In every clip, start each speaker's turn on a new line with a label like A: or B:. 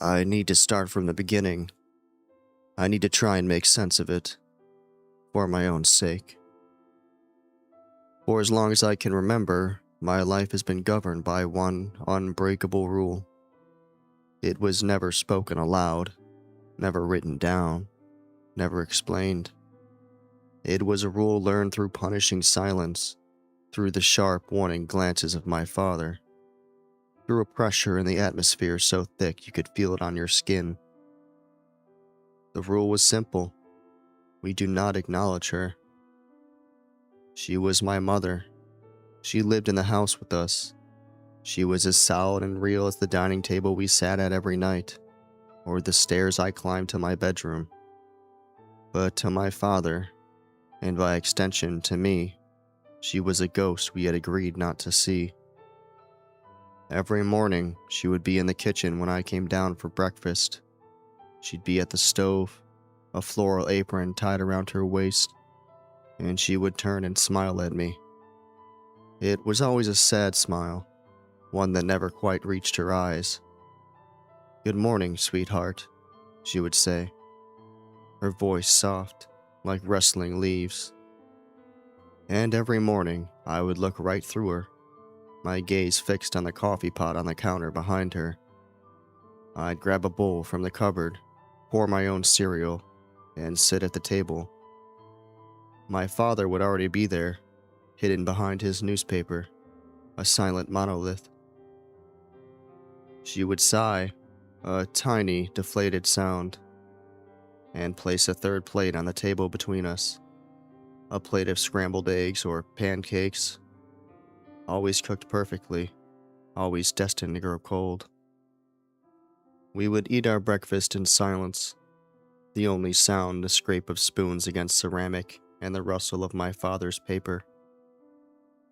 A: I need to start from the beginning. I need to try and make sense of it, for my own sake. For as long as I can remember, my life has been governed by one unbreakable rule. It was never spoken aloud, never written down, never explained. It was a rule learned through punishing silence, through the sharp warning glances of my father, through a pressure in the atmosphere so thick you could feel it on your skin. The rule was simple. We do not acknowledge her. She was my mother. She lived in the house with us. She was as solid and real as the dining table we sat at every night, or the stairs I climbed to my bedroom. But to my father, and by extension to me, she was a ghost we had agreed not to see. Every morning, she would be in the kitchen when I came down for breakfast. She'd be at the stove, a floral apron tied around her waist, and she would turn and smile at me. It was always a sad smile, one that never quite reached her eyes. "Good morning, sweetheart," she would say, her voice soft, like rustling leaves. And every morning, I would look right through her, my gaze fixed on the coffee pot on the counter behind her. I'd grab a bowl from the cupboard, pour my own cereal, and sit at the table. My father would already be there, hidden behind his newspaper, a silent monolith. She would sigh, a tiny, deflated sound, and place a third plate on the table between us. A plate of scrambled eggs or pancakes, always cooked perfectly, always destined to grow cold. We would eat our breakfast in silence, the only sound the scrape of spoons against ceramic and the rustle of my father's paper.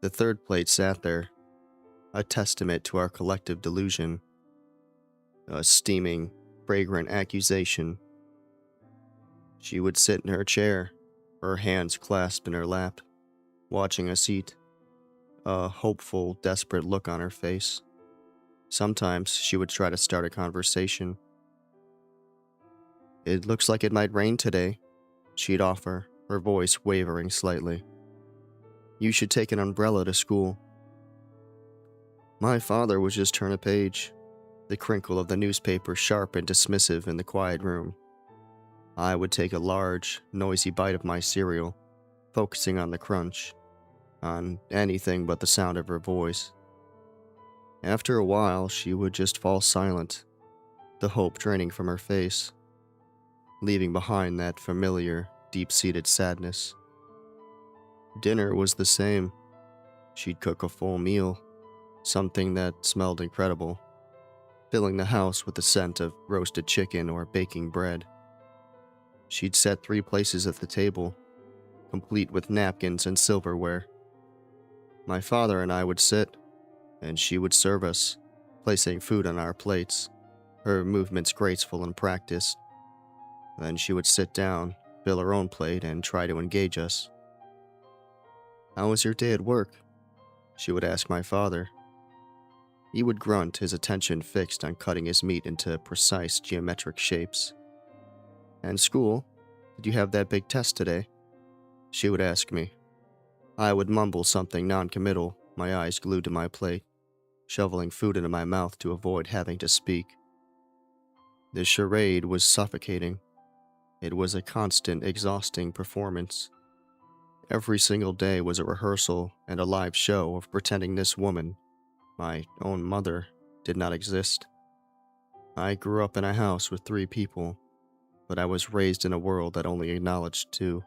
A: The third plate sat there, a testament to our collective delusion, a steaming, fragrant accusation. She would sit in her chair, her hands clasped in her lap, watching us eat, a hopeful, desperate look on her face. Sometimes she would try to start a conversation. "It looks like it might rain today," she'd offer, her voice wavering slightly. "You should take an umbrella to school." My father would just turn a page, the crinkle of the newspaper sharp and dismissive in the quiet room. I would take a large, noisy bite of my cereal, focusing on the crunch, on anything but the sound of her voice. After a while, she would just fall silent, the hope draining from her face, leaving behind that familiar, deep-seated sadness. Dinner was the same. She'd cook a full meal, something that smelled incredible, filling the house with the scent of roasted chicken or baking bread. She'd set 3 places at the table, complete with napkins and silverware. My father and I would sit, and she would serve us, placing food on our plates, her movements graceful and practiced. Then she would sit down, fill her own plate, and try to engage us. "How was your day at work?" she would ask my father. He would grunt, his attention fixed on cutting his meat into precise geometric shapes. "And school? Did you have that big test today?" she would ask me. I would mumble something non-committal, my eyes glued to my plate, shoveling food into my mouth to avoid having to speak. The charade was suffocating. It was a constant, exhausting performance. Every single day was a rehearsal and a live show of pretending this woman, my own mother, did not exist. I grew up in a house with 3 people, but I was raised in a world that only acknowledged 2.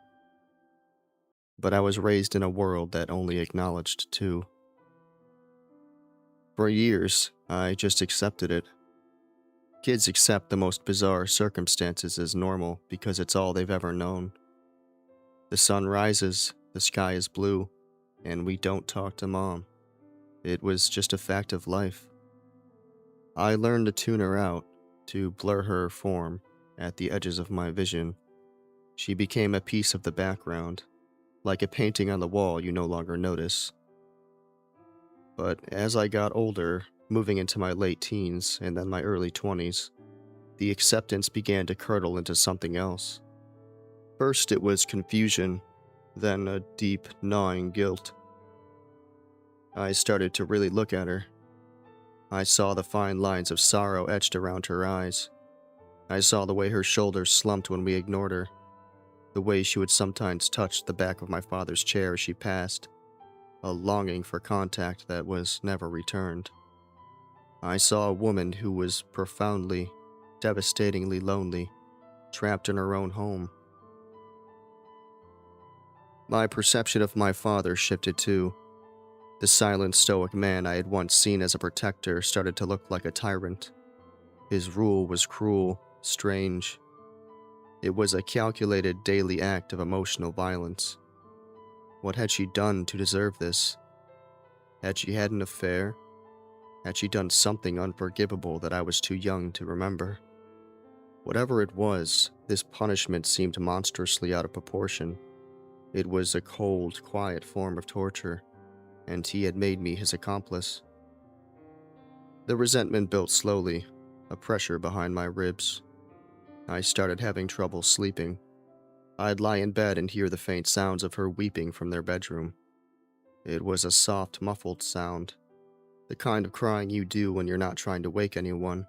A: For years, I just accepted it. Kids accept the most bizarre circumstances as normal because it's all they've ever known. The sun rises, the sky is blue, and we don't talk to Mom. It was just a fact of life. I learned to tune her out, to blur her form at the edges of my vision. She became a piece of the background, like a painting on the wall you no longer notice. But as I got older, moving into my late teens and then my early 20s, The acceptance began to curdle into something else. First it was confusion, then a deep, gnawing guilt. I started to really look at her. I saw the fine lines of sorrow etched around her eyes. I saw the way her shoulders slumped when we ignored her, the way she would sometimes touch the back of my father's chair as she passed, a longing for contact that was never returned. I saw a woman who was profoundly, devastatingly lonely, trapped in her own home. My perception of my father shifted too. The silent, stoic man I had once seen as a protector started to look like a tyrant. His rule was cruel, strange. It was a calculated daily act of emotional violence. What had she done to deserve this? Had she had an affair? Had she done something unforgivable that I was too young to remember? Whatever it was, this punishment seemed monstrously out of proportion. It was a cold, quiet form of torture, and he had made me his accomplice. The resentment built slowly, a pressure behind my ribs. I started having trouble sleeping. I'd lie in bed and hear the faint sounds of her weeping from their bedroom. It was a soft, muffled sound, the kind of crying you do when you're not trying to wake anyone.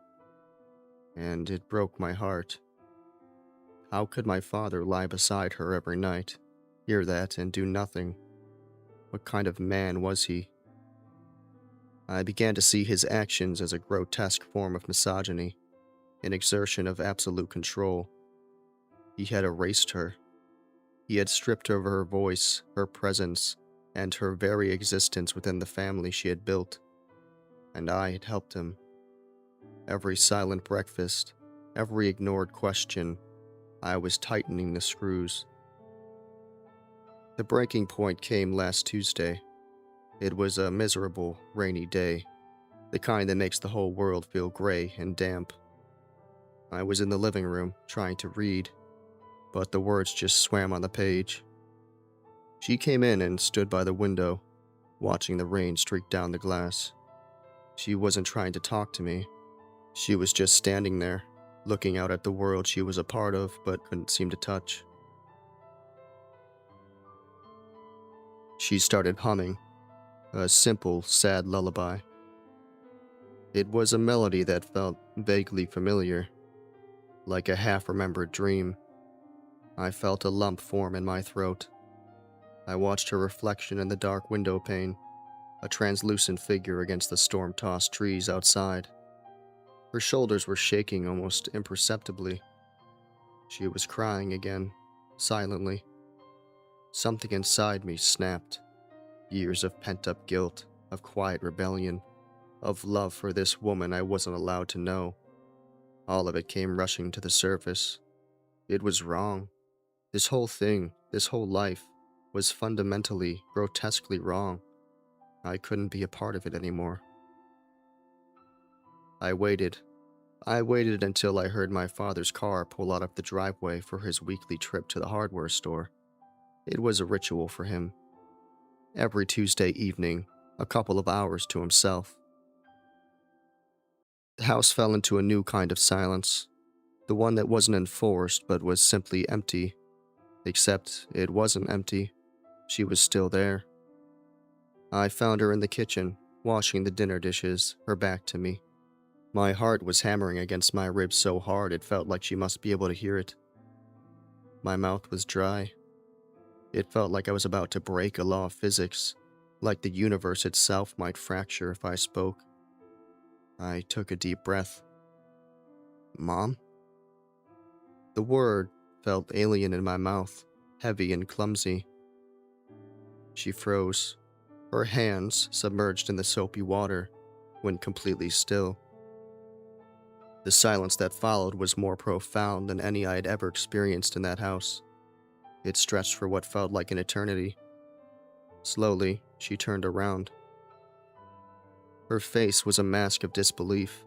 A: And it broke my heart. How could my father lie beside her every night, hear that, and do nothing? What kind of man was he? I began to see his actions as a grotesque form of misogyny, an exertion of absolute control. He had erased her. He had stripped of her voice, her presence, and her very existence within the family she had built. And I had helped him. Every silent breakfast, every ignored question, I was tightening the screws. The breaking point came last Tuesday. It was a miserable, rainy day, the kind that makes the whole world feel gray and damp. I was in the living room, trying to read, but the words just swam on the page. She came in and stood by the window, watching the rain streak down the glass. She wasn't trying to talk to me. She was just standing there, looking out at the world she was a part of but couldn't seem to touch. She started humming, a simple, sad lullaby. It was a melody that felt vaguely familiar, like a half-remembered dream. I felt a lump form in my throat. I watched her reflection in the dark window pane, a translucent figure against the storm-tossed trees outside. Her shoulders were shaking almost imperceptibly. She was crying again, silently. Something inside me snapped. Years of pent-up guilt, of quiet rebellion, of love for this woman I wasn't allowed to know. All of it came rushing to the surface. It was wrong. This whole thing, this whole life, was fundamentally, grotesquely wrong. I couldn't be a part of it anymore. I waited until I heard my father's car pull out of the driveway for his weekly trip to the hardware store. It was a ritual for him. Every Tuesday evening, a couple of hours to himself. The house fell into a new kind of silence, the one that wasn't enforced but was simply empty. Except it wasn't empty. She was still there. I found her in the kitchen, washing the dinner dishes, her back to me. My heart was hammering against my ribs so hard it felt like she must be able to hear it. My mouth was dry. It felt like I was about to break a law of physics, like the universe itself might fracture if I spoke. I took a deep breath. Mom? The word felt alien in my mouth, heavy and clumsy. She froze. Her hands, submerged in the soapy water, went completely still. The silence that followed was more profound than any I had ever experienced in that house. It stretched for what felt like an eternity. Slowly, she turned around. Her face was a mask of disbelief.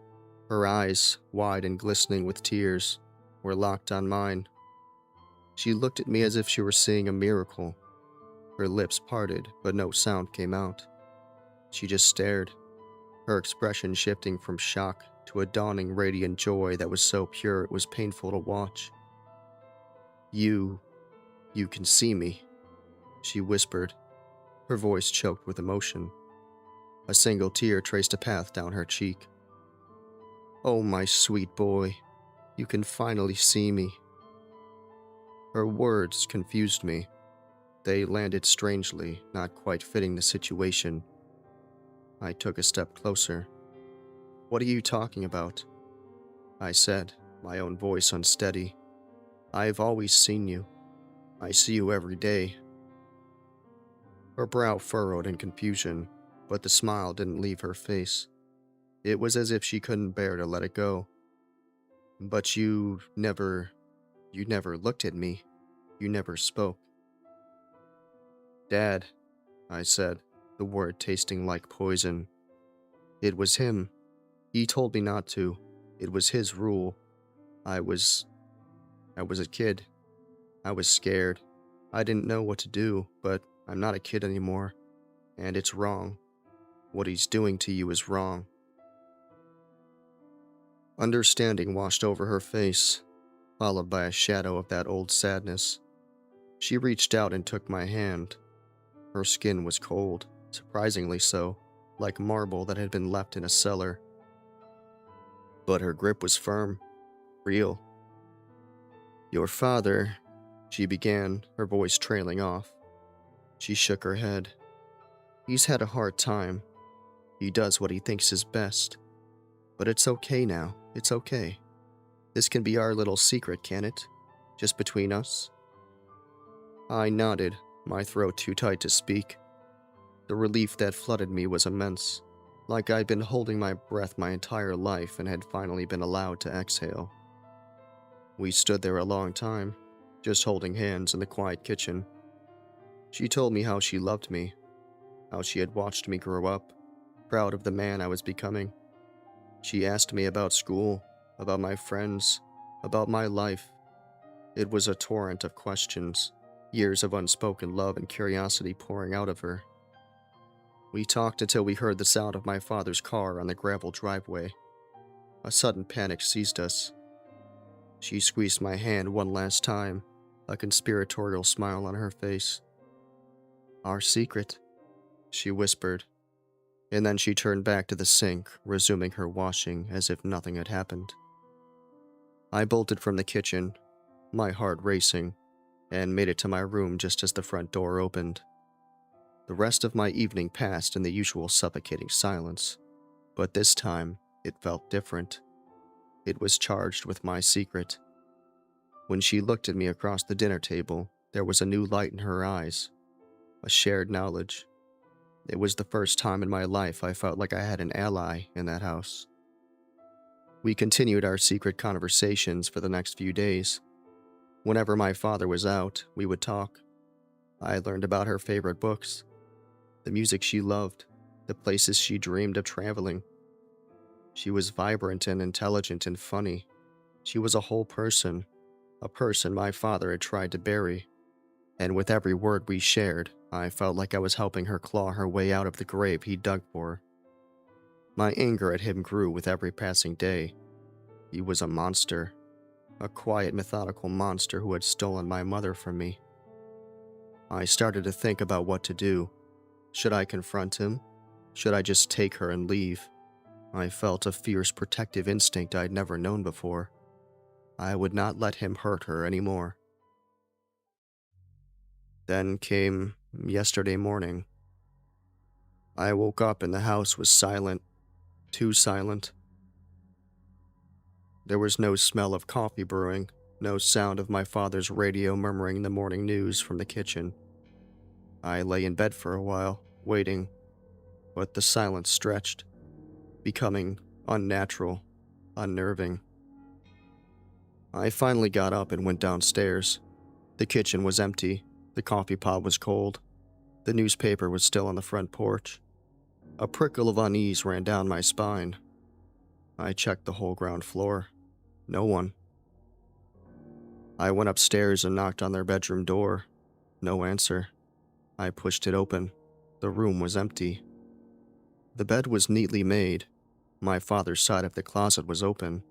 A: Her eyes, wide and glistening with tears, were locked on mine. She looked at me as if she were seeing a miracle. Her lips parted, but no sound came out. She just stared, her expression shifting from shock to a dawning radiant joy that was so pure it was painful to watch. You can see me," she whispered, her voice choked with emotion. A single tear traced a path down her cheek. "Oh, my sweet boy, you can finally see me." Her words confused me. They landed strangely, not quite fitting the situation. I took a step closer. "What are you talking about?" I said, my own voice unsteady. "I've always seen you. I see you every day." Her brow furrowed in confusion, but the smile didn't leave her face. It was as if she couldn't bear to let it go. "But you never looked at me. You never spoke." "Dad," I said, the word tasting like poison. "It was him. He told me not to. It was his rule. I was a kid. I was scared. I didn't know what to do, but I'm not a kid anymore. And it's wrong. What he's doing to you is wrong." Understanding washed over her face, followed by a shadow of that old sadness. She reached out and took my hand. Her skin was cold, surprisingly so, like marble that had been left in a cellar. But her grip was firm, real. "Your father," she began, her voice trailing off. She shook her head. "He's had a hard time. He does what he thinks is best. But it's okay now. It's okay. This can be our little secret, can it? Just between us?" I nodded, my throat too tight to speak. The relief that flooded me was immense, like I'd been holding my breath my entire life and had finally been allowed to exhale. We stood there a long time, just holding hands in the quiet kitchen. She told me how she loved me, how she had watched me grow up, proud of the man I was becoming. She asked me about school, about my friends, about my life. It was a torrent of questions, years of unspoken love and curiosity pouring out of her. We talked until we heard the sound of my father's car on the gravel driveway. A sudden panic seized us. She squeezed my hand one last time, a conspiratorial smile on her face. "Our secret," she whispered, and then she turned back to the sink, resuming her washing as if nothing had happened. I bolted from the kitchen, my heart racing, and made it to my room just as the front door opened. The rest of my evening passed in the usual suffocating silence, but this time it felt different. It was charged with my secret. When she looked at me across the dinner table, there was a new light in her eyes, a shared knowledge. It was the first time in my life I felt like I had an ally in that house. We continued our secret conversations for the next few days. Whenever my father was out, we would talk. I learned about her favorite books, the music she loved, the places she dreamed of traveling. She was vibrant and intelligent and funny. She was a whole person, a person my father had tried to bury. And with every word we shared, I felt like I was helping her claw her way out of the grave he dug for her. My anger at him grew with every passing day. He was a monster, a quiet, methodical monster who had stolen my mother from me. I started to think about what to do. Should I confront him? Should I just take her and leave? I felt a fierce protective instinct I'd never known before. I would not let him hurt her anymore. Then came yesterday morning. I woke up and the house was silent, too silent. There was no smell of coffee brewing, no sound of my father's radio murmuring the morning news from the kitchen. I lay in bed for a while, waiting, but the silence stretched, becoming unnatural, unnerving. I finally got up and went downstairs. The kitchen was empty, the coffee pot was cold, the newspaper was still on the front porch. A prickle of unease ran down my spine. I checked the whole ground floor. No one. I went upstairs and knocked on their bedroom door. No answer. I pushed it open. The room was empty. The bed was neatly made, My father's side of the closet was open,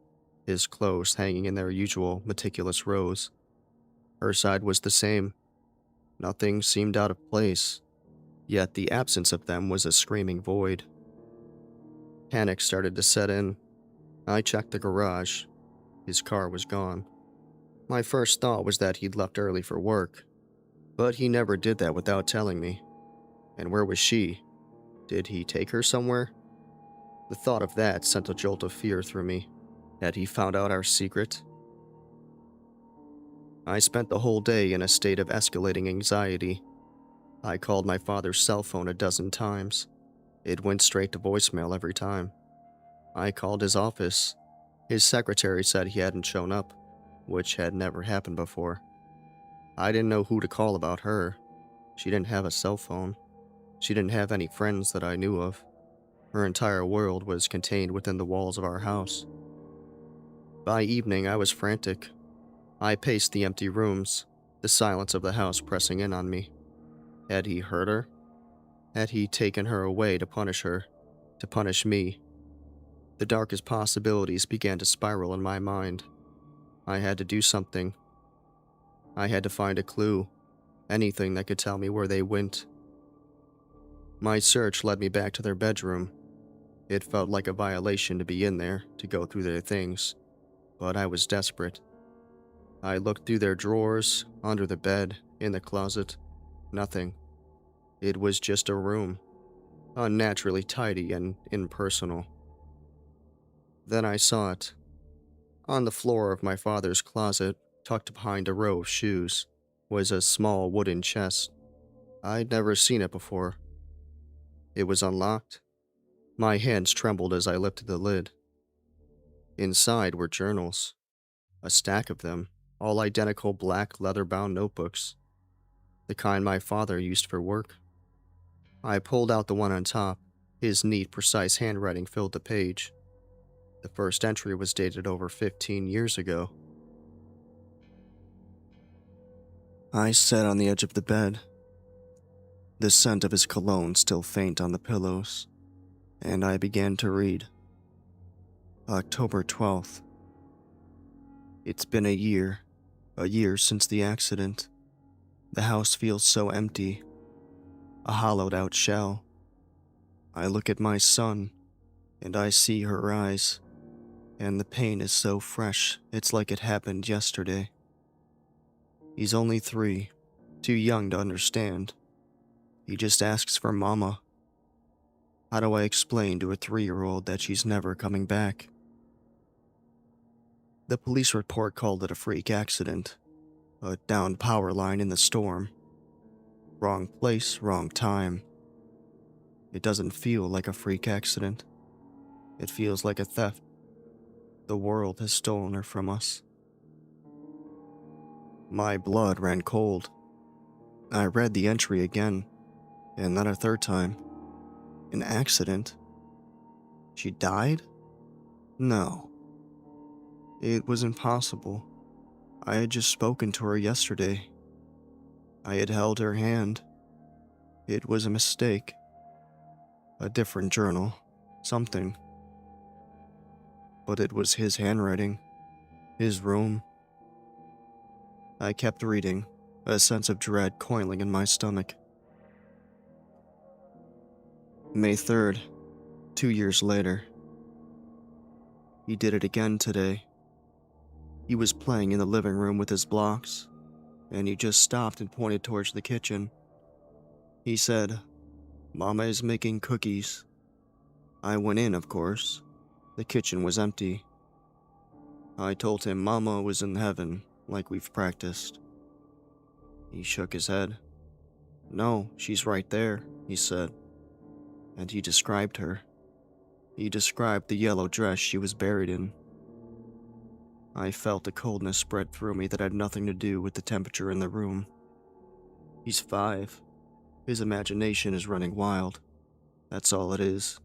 A: his clothes hanging in their usual meticulous rows. Her side was the same. Nothing seemed out of place, yet the absence of them was a screaming void. Panic started to set in. I checked the garage. His car was gone. My first thought was that he'd left early for work, but he never did that without telling me. And where was she? Did he take her somewhere? The thought of that sent a jolt of fear through me. Had he found out our secret? I spent the whole day in a state of escalating anxiety. I called my father's cell phone a dozen times. It went straight to voicemail every time. I called his office. His secretary said he hadn't shown up, which had never happened before. I didn't know who to call about her. She didn't have a cell phone. She didn't have any friends that I knew of. Her entire world was contained within the walls of our house. By evening, I was frantic. I paced the empty rooms, the silence of the house pressing in on me. Had he hurt her? Had he taken her away to punish her? To punish me? The darkest possibilities began to spiral in my mind. I had to do something. I had to find a clue, anything that could tell me where they went. My search led me back to their bedroom. It felt like a violation to be in there, to go through their things, but I was desperate. I looked through their drawers, under the bed, in the closet. Nothing. It was just a room, unnaturally tidy and impersonal. Then I saw it. On the floor of my father's closet, tucked behind a row of shoes, was a small wooden chest. I'd never seen it before. It was unlocked. My hands trembled as I lifted the lid. Inside were journals, a stack of them, all identical black leather-bound notebooks, the kind my father used for work. I pulled out the one on top. His neat, precise handwriting filled the page. The first entry was dated over 15 years ago. I sat on the edge of the bed, the scent of his cologne still faint on the pillows, and I began to read. October 12th. It's been a year since the accident. The house feels so empty, a hollowed-out shell. I look at my son, and I see her eyes, and the pain is so fresh, it's like it happened yesterday. He's only 3, too young to understand. He just asks for Mama. How do I explain to a 3-year-old that she's never coming back? The police report called it a freak accident, a downed power line in the storm. Wrong place, wrong time. It doesn't feel like a freak accident. It feels like a theft. The world has stolen her from us. My blood ran cold. I read the entry again, and then a third time. An accident? She died? No. It was impossible. I had just spoken to her yesterday. I had held her hand. It was a mistake. A different journal. Something. But it was his handwriting. His room. I kept reading, a sense of dread coiling in my stomach. May 3rd, 2 years later. He did it again today. He was playing in the living room with his blocks, and he just stopped and pointed towards the kitchen. He said, "Mama is making cookies." I went in, of course. The kitchen was empty. I told him Mama was in heaven, like we've practiced. He shook his head. "No, she's right there," he said. And he described her. He described the yellow dress she was buried in. I felt a coldness spread through me that had nothing to do with the temperature in the room. He's 5. His imagination is running wild. That's all it is.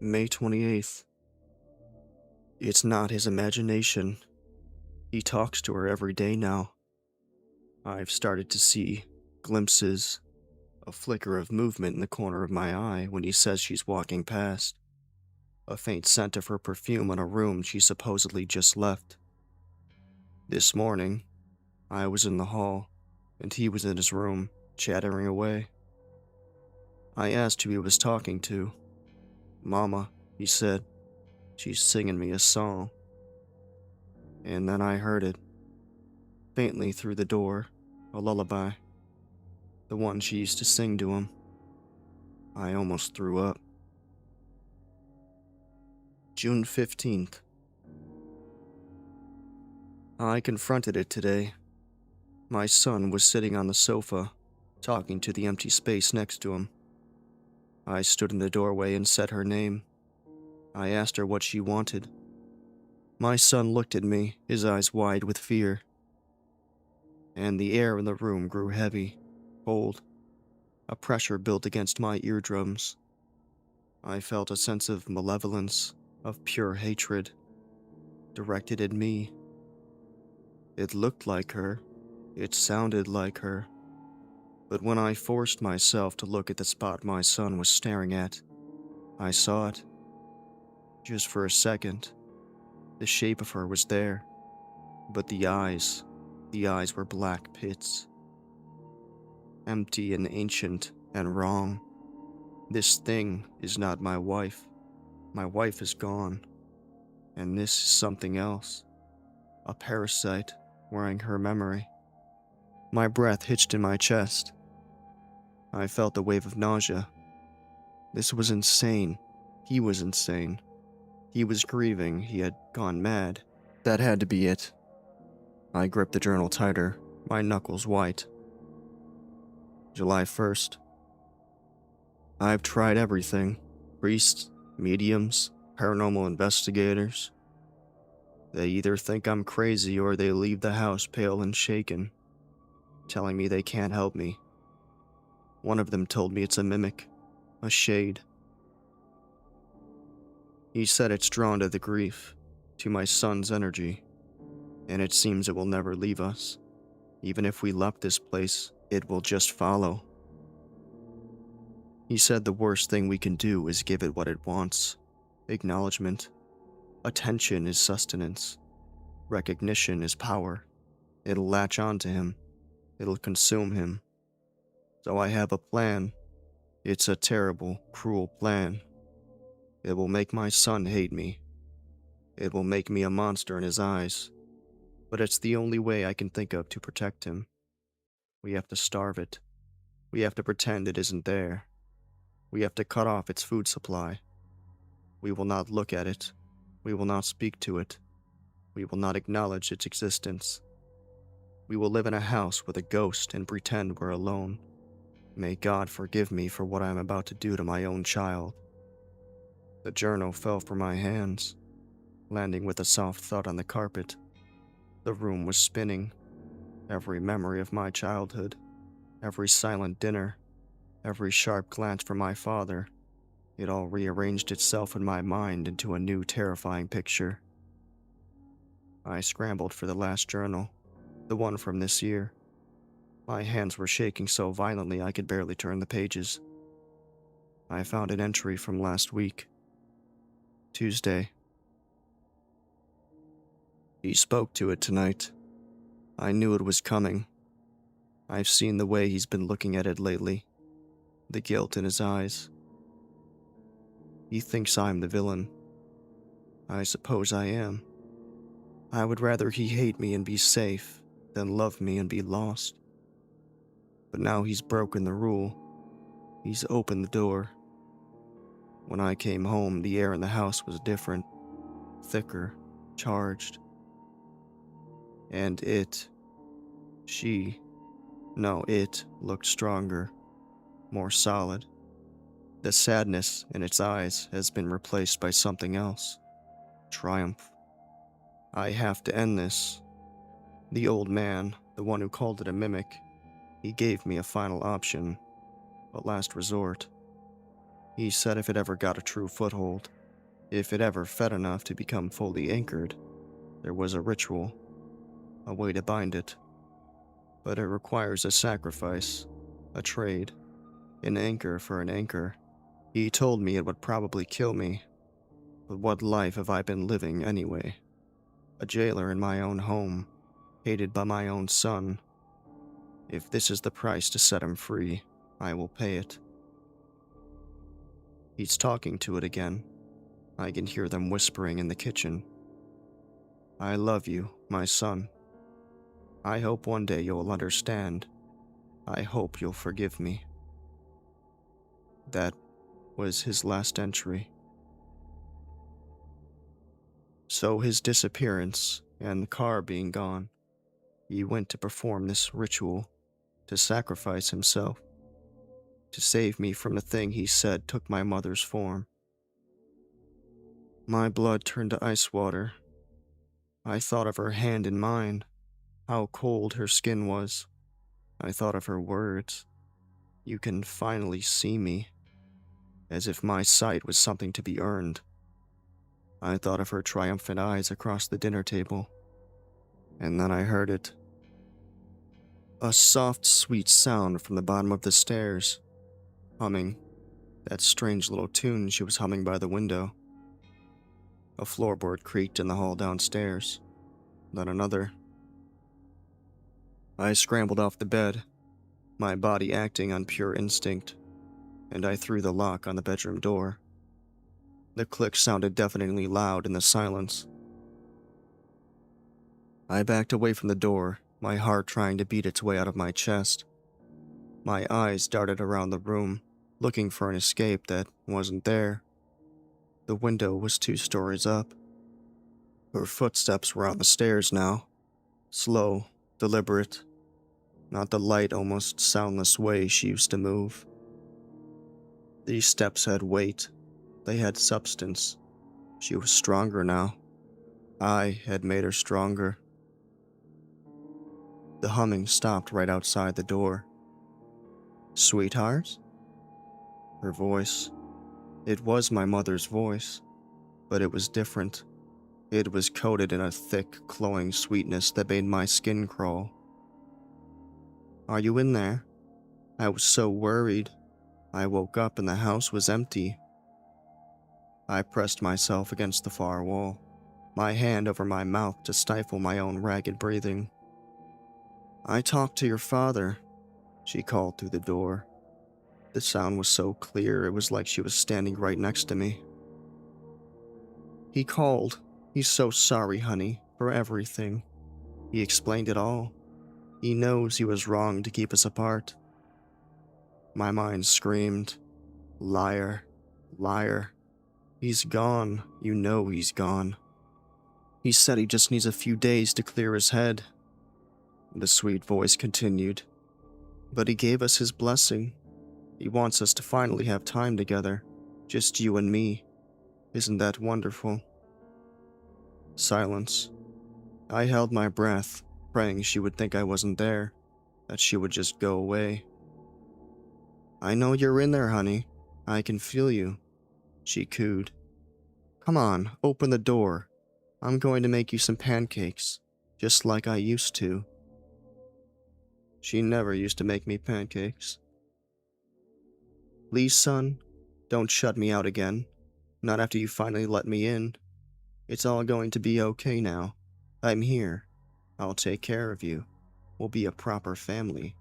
A: May 28th. It's not his imagination. He talks to her every day now. I've started to see glimpses A flicker of movement in the corner of my eye when he says she's walking past. A faint scent of her perfume in a room she supposedly just left. This morning, I was in the hall, and he was in his room, chattering away. I asked who he was talking to. "Mama," he said. "She's singing me a song." And then I heard it, faintly through the door, a lullaby. The one she used to sing to him. I almost threw up. June 15th. I confronted it today. My son was sitting on the sofa, talking to the empty space next to him. I stood in the doorway and said her name. I asked her what she wanted. My son looked at me, his eyes wide with fear. And the air in the room grew heavy, cold. A pressure built against my eardrums. I felt a sense of malevolence, of pure hatred, directed at me. It looked like her. It sounded like her. But when I forced myself to look at the spot my son was staring at, I saw it. Just for a second. The shape of her was there. But the eyes were black pits. Empty and ancient and wrong. This thing is not my wife. My wife is gone. And this is something else. A parasite wearing her memory. My breath hitched in my chest. I felt a wave of nausea. This was insane. He was insane. He was grieving. He had gone mad. That had to be it. I gripped the journal tighter, my knuckles white. July 1st. I've tried everything. Priests, mediums, paranormal investigators. They either think I'm crazy or they leave the house pale and shaken, telling me they can't help me. One of them told me it's a mimic, a shade. He said it's drawn to the grief, to my son's energy, and it seems it will never leave us. Even if we left this place, it will just follow. He said the worst thing we can do is give it what it wants. Acknowledgement. Attention is sustenance. Recognition is power. It'll latch on to him. It'll consume him. So I have a plan. It's a terrible, cruel plan. It will make my son hate me. It will make me a monster in his eyes. But it's the only way I can think of to protect him. We have to starve it. We have to pretend it isn't there. We have to cut off its food supply. We will not look at it. We will not speak to it. We will not acknowledge its existence. We will live in a house with a ghost and pretend we're alone. May God forgive me for what I am about to do to my own child. The journal fell from my hands, landing with a soft thud on the carpet. The room was spinning. Every memory of my childhood, every silent dinner, every sharp glance from my father, it all rearranged itself in my mind into a new terrifying picture. I scrambled for the last journal, the one from this year. My hands were shaking so violently I could barely turn the pages. I found an entry from last week. Tuesday. He spoke to it tonight. I knew it was coming. I've seen the way he's been looking at it lately. The guilt in his eyes. He thinks I'm the villain. I suppose I am. I would rather he hate me and be safe than love me and be lost. But now he's broken the rule. He's opened the door. When I came home, the air in the house was different, thicker, charged. And it looked stronger, more solid. The sadness in its eyes has been replaced by something else. Triumph. I have to end this. The old man, the one who called it a mimic, he gave me a final option, a last resort. He said if it ever got a true foothold, if it ever fed enough to become fully anchored, there was a ritual, a way to bind it. But it requires a sacrifice, a trade. An anchor for an anchor. He told me it would probably kill me. But what life have I been living anyway? A jailer in my own home, hated by my own son. If this is the price to set him free, I will pay it. He's talking to it again. I can hear them whispering in the kitchen. I love you, my son. I hope one day you'll understand. I hope you'll forgive me. That was his last entry. So his disappearance and the car being gone, he went to perform this ritual, to sacrifice himself, to save me from the thing he said took my mother's form. My blood turned to ice water. I thought of her hand in mine, how cold her skin was. I thought of her words. You can finally see me, as if my sight was something to be earned. I thought of her triumphant eyes across the dinner table, and then I heard it. A soft, sweet sound from the bottom of the stairs, humming, that strange little tune she was humming by the window. A floorboard creaked in the hall downstairs, then another. I scrambled off the bed, my body acting on pure instinct, and I threw the lock on the bedroom door. The click sounded deafeningly loud in the silence. I backed away from the door, my heart trying to beat its way out of my chest. My eyes darted around the room, looking for an escape that wasn't there. The window was 2 stories up. Her footsteps were on the stairs now, slow, deliberate, not the light, almost soundless way she used to move. These steps had weight, they had substance. She was stronger now. I had made her stronger. The humming stopped right outside the door. Sweetheart? Her voice. It was my mother's voice, but it was different. It was coated in a thick, cloying sweetness that made my skin crawl. Are you in there? I was so worried. I woke up and the house was empty. I pressed myself against the far wall, my hand over my mouth to stifle my own ragged breathing. I talked to your father, she called through the door. The sound was so clear, it was like she was standing right next to me. He called. He's so sorry, honey, for everything. He explained it all. He knows he was wrong to keep us apart. My mind screamed, liar, liar. He's gone. You know he's gone. He said he just needs a few days to clear his head. The sweet voice continued. But he gave us his blessing. He wants us to finally have time together, just you and me. Isn't that wonderful? Silence. I held my breath, praying she would think I wasn't there, that she would just go away. I know you're in there, honey. I can feel you, she cooed. Come on, open the door. I'm going to make you some pancakes, just like I used to. She never used to make me pancakes. Please, son, don't shut me out again. Not after you finally let me in. It's all going to be okay now. I'm here. I'll take care of you. We'll be a proper family.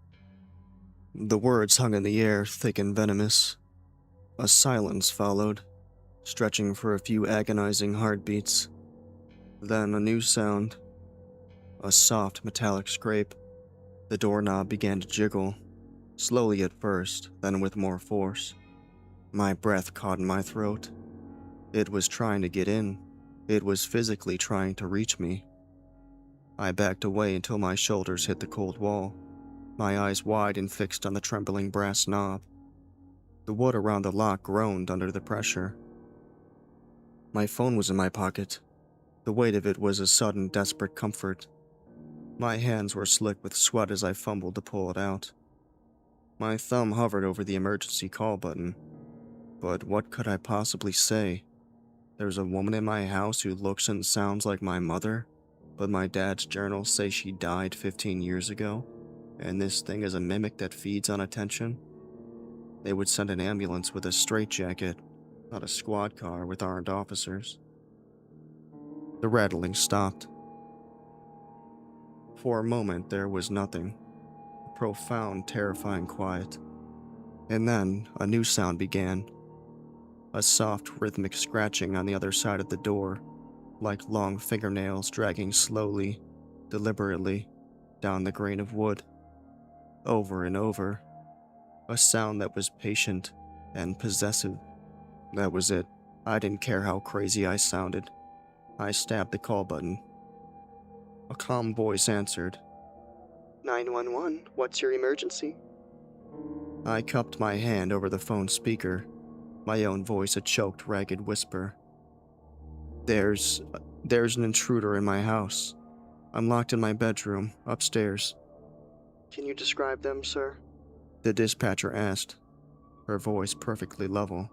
A: The words hung in the air, thick and venomous. A silence followed, stretching for a few agonizing heartbeats. Then a new sound. A soft metallic scrape. The doorknob began to jiggle, slowly at first, then with more force. My breath caught in my throat. It was trying to get in. It was physically trying to reach me. I backed away until my shoulders hit the cold wall, my eyes wide and fixed on the trembling brass knob. The wood around the lock groaned under the pressure. My phone was in my pocket. The weight of it was a sudden, desperate comfort. My hands were slick with sweat as I fumbled to pull it out. My thumb hovered over the emergency call button. But what could I possibly say? There's a woman in my house who looks and sounds like my mother, but my dad's journals say she died 15 years ago, and this thing is a mimic that feeds on attention? They would send an ambulance with a straitjacket, not a squad car with armed officers. The rattling stopped. For a moment, there was nothing. A profound, terrifying quiet. And then, a new sound began. A soft, rhythmic scratching on the other side of the door, like long fingernails dragging slowly, deliberately, down the grain of wood. Over and over. A sound that was patient and possessive. That was it. I didn't care how crazy I sounded. I stabbed the call button. A calm voice answered. 911, what's your emergency? I cupped my hand over the phone speaker, my own voice a choked, ragged whisper. There's an intruder in my house. I'm locked in my bedroom, upstairs. Can you describe them, sir? The dispatcher asked, her voice perfectly level.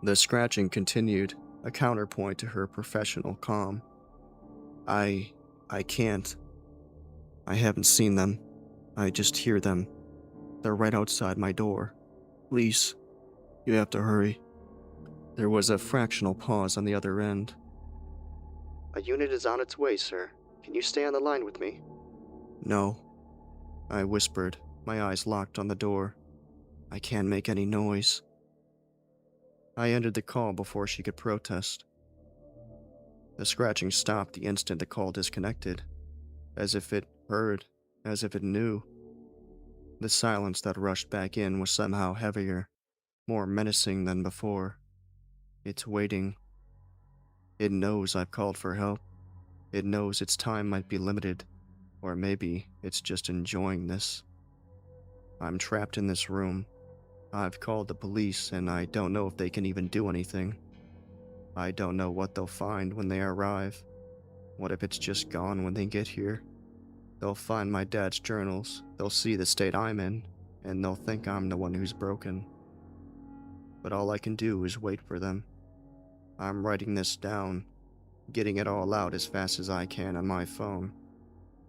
A: The scratching continued, a counterpoint to her professional calm. I can't. I haven't seen them. I just hear them. They're right outside my door. Please, you have to hurry. There was a fractional pause on the other end. A unit is on its way, sir. Can you stay on the line with me? No, I whispered, my eyes locked on the door. I can't make any noise. I ended the call before she could protest. The scratching stopped the instant the call disconnected, as if it heard, as if it knew. The silence that rushed back in was somehow heavier, more menacing than before. It's waiting. It knows I've called for help. It knows its time might be limited, or maybe it's just enjoying this. I'm trapped in this room. I've called the police, and I don't know if they can even do anything. I don't know what they'll find when they arrive. What if it's just gone when they get here? They'll find my dad's journals, they'll see the state I'm in, and they'll think I'm the one who's broken. But all I can do is wait for them. I'm writing this down, getting it all out as fast as I can on my phone.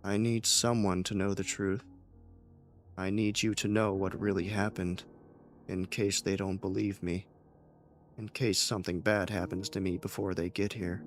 A: I need someone to know the truth. I need you to know what really happened, in case they don't believe me. In case something bad happens to me before they get here.